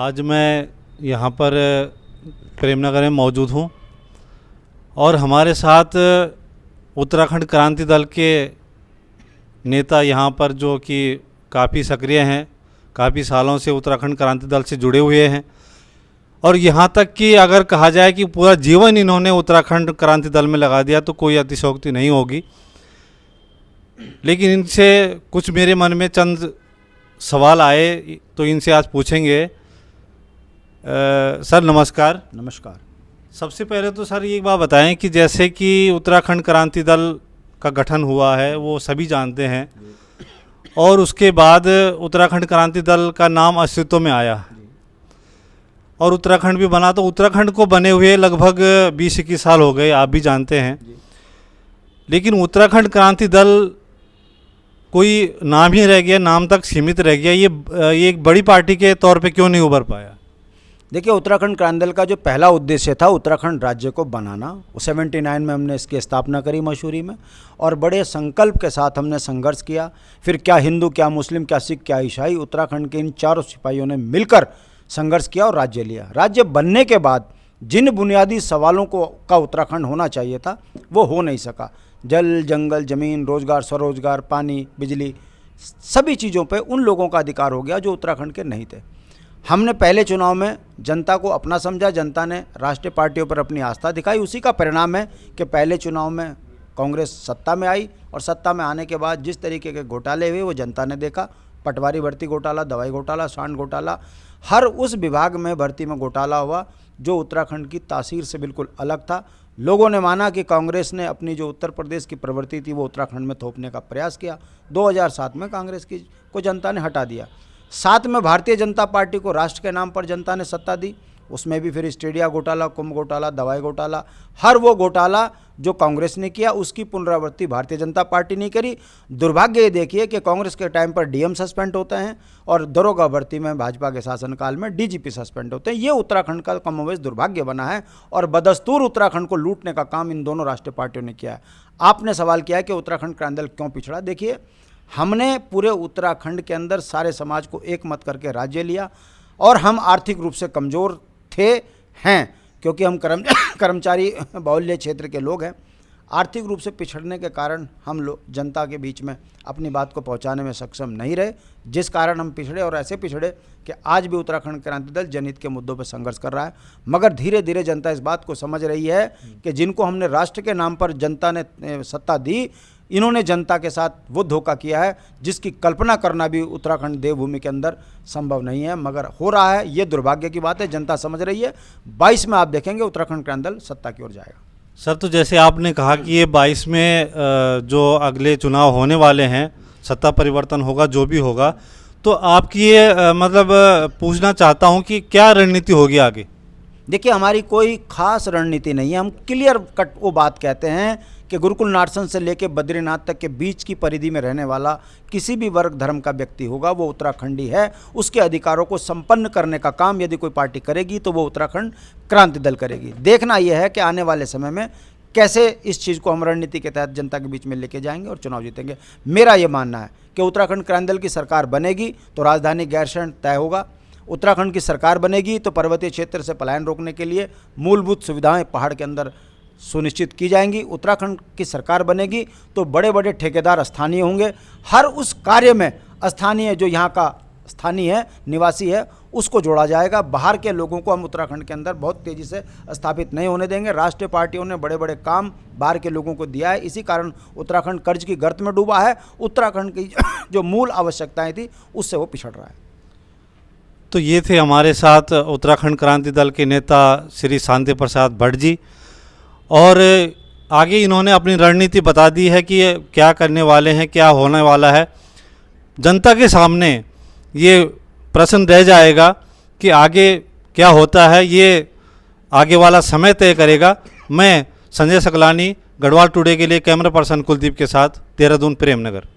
आज मैं यहाँ पर प्रेमनगर में मौजूद हूँ और हमारे साथ उत्तराखंड क्रांति दल के नेता यहाँ पर जो कि काफ़ी सक्रिय हैं, काफ़ी सालों से उत्तराखंड क्रांति दल से जुड़े हुए हैं और यहाँ तक कि अगर कहा जाए कि पूरा जीवन इन्होंने उत्तराखंड क्रांति दल में लगा दिया तो कोई अतिशयोक्ति नहीं होगी। लेकिन इनसे कुछ मेरे मन में चंद सवाल आए तो इनसे आज पूछेंगे। सर नमस्कार। नमस्कार। सबसे पहले तो सर ये एक बात बताएं कि जैसे कि उत्तराखंड क्रांति दल का गठन हुआ है वो सभी जानते हैं और उसके बाद उत्तराखंड क्रांति दल का नाम अस्तित्व में आया और उत्तराखंड भी बना, तो उत्तराखंड को बने हुए लगभग 20-21 साल हो गए, आप भी जानते हैं। लेकिन उत्तराखंड क्रांति दल कोई नाम ही रह गया, नाम तक सीमित रह गया। ये एक बड़ी पार्टी के तौर पे क्यों नहीं उभर पाया? देखिए, उत्तराखंड क्रांति दल का जो पहला उद्देश्य था उत्तराखंड राज्य को बनाना, 79 में हमने इसकी स्थापना करी मसूरी में और बड़े संकल्प के साथ हमने संघर्ष किया। फिर क्या हिंदू, क्या मुस्लिम, क्या सिख, क्या ईसाई, उत्तराखंड के इन चारों सिपाहियों ने मिलकर संघर्ष किया और राज्य लिया। राज्य बनने के बाद जिन बुनियादी सवालों का उत्तराखंड होना चाहिए था वो हो नहीं सका। जल, जंगल, ज़मीन, रोजगार, स्वरोजगार, पानी, बिजली, सभी चीज़ों पे उन लोगों का अधिकार हो गया जो उत्तराखंड के नहीं थे। हमने पहले चुनाव में जनता को अपना समझा, जनता ने राष्ट्रीय पार्टियों पर अपनी आस्था दिखाई। उसी का परिणाम है कि पहले चुनाव में कांग्रेस सत्ता में आई और सत्ता में आने के बाद जिस तरीके के घोटाले हुए वो जनता ने देखा। पटवारी भर्ती घोटाला, दवाई घोटाला, सांड घोटाला, हर उस विभाग में भर्ती में घोटाला हुआ जो उत्तराखंड की तासीर से बिल्कुल अलग था। लोगों ने माना कि कांग्रेस ने अपनी जो उत्तर प्रदेश की प्रवृत्ति थी वो उत्तराखंड में थोपने का प्रयास किया। 2007 में कांग्रेस को जनता ने हटा दिया। 7 में भारतीय जनता पार्टी को राष्ट्र के नाम पर जनता ने सत्ता दी। उसमें भी फिर स्टेडिया घोटाला, कुंभ घोटाला, दवाई घोटाला, हर वो घोटाला जो कांग्रेस ने किया उसकी पुनरावृत्ति भारतीय जनता पार्टी नहीं करी। दुर्भाग्य ये देखिए कि कांग्रेस के टाइम पर डीएम सस्पेंड होते हैं और दरोगा भर्ती में भाजपा के शासनकाल में डीजीपी सस्पेंड होते हैं। ये उत्तराखंड का कमोवेश दुर्भाग्य बना है और बदस्तूर उत्तराखंड को लूटने का काम इन दोनों राष्ट्रीय पार्टियों ने किया है। आपने सवाल किया है कि उत्तराखंड क्रांति दल क्यों पिछड़ा। देखिए, हमने पूरे उत्तराखंड के अंदर सारे समाज को एक मत करके राज्य लिया और हम आर्थिक रूप से कमज़ोर हैं क्योंकि हम कर्मचारी बाहुल्य क्षेत्र के लोग हैं। आर्थिक रूप से पिछड़ने के कारण हम लोग जनता के बीच में अपनी बात को पहुंचाने में सक्षम नहीं रहे, जिस कारण हम पिछड़े और ऐसे पिछड़े कि आज भी उत्तराखंड क्रांति दल जनहित के मुद्दों पर संघर्ष कर रहा है। मगर धीरे धीरे जनता इस बात को समझ रही है कि जिनको हमने राष्ट्र के नाम पर जनता ने सत्ता दी, इन्होंने जनता के साथ वो धोखा किया है जिसकी कल्पना करना भी उत्तराखंड देवभूमि के अंदर संभव नहीं है, मगर हो रहा है। ये दुर्भाग्य की बात है, जनता समझ रही है। 22 में आप देखेंगे उत्तराखंड क्रांति दल सत्ता की ओर जाएगा। सर, तो जैसे आपने कहा कि ये 22 में जो अगले चुनाव होने वाले हैं, सत्ता परिवर्तन होगा, जो भी होगा, तो आपकी ये मतलब पूछना चाहता हूँ कि क्या रणनीति होगी आगे? देखिए, हमारी कोई खास रणनीति नहीं है। हम क्लियर कट वो बात कहते हैं कि गुरुकुल नारसन से लेकर बद्रीनाथ तक के बीच की परिधि में रहने वाला किसी भी वर्ग धर्म का व्यक्ति होगा वो उत्तराखंडी है। उसके अधिकारों को संपन्न करने का काम यदि कोई पार्टी करेगी तो वो उत्तराखंड क्रांति दल करेगी। देखना यह है कि आने वाले समय में कैसे इस चीज़ को हम रणनीति के तहत जनता के बीच में लेके जाएंगे और चुनाव जीतेंगे। मेरा ये मानना है कि उत्तराखंड क्रांति दल की सरकार बनेगी तो राजधानी गैरसैंण तय होगा। उत्तराखंड की सरकार बनेगी तो पर्वतीय क्षेत्र से पलायन रोकने के लिए मूलभूत सुविधाएं पहाड़ के अंदर सुनिश्चित की जाएंगी। उत्तराखंड की सरकार बनेगी तो बड़े बड़े ठेकेदार स्थानीय होंगे। हर उस कार्य में स्थानीय जो यहाँ का स्थानीय है, निवासी है, उसको जोड़ा जाएगा। बाहर के लोगों को हम उत्तराखंड के अंदर बहुत तेज़ी से स्थापित नहीं होने देंगे। राष्ट्रीय पार्टियों ने बड़े बड़े काम बाहर के लोगों को दिया है, इसी कारण उत्तराखंड कर्ज की गर्त में डूबा है। उत्तराखंड की जो मूल आवश्यकताएँ थी उससे वो पिछड़ रहा है। तो ये थे हमारे साथ उत्तराखंड क्रांति दल के नेता श्री शांति प्रसाद भट्ट जी और आगे इन्होंने अपनी रणनीति बता दी है कि ये क्या करने वाले हैं, क्या होने वाला है। जनता के सामने ये प्रश्न रह जाएगा कि आगे क्या होता है, ये आगे वाला समय तय करेगा। मैं संजय सकलानी, गढ़वाल टुडे के लिए कैमरा पर्सन कुलदीप के साथ, देहरादून, प्रेमनगर।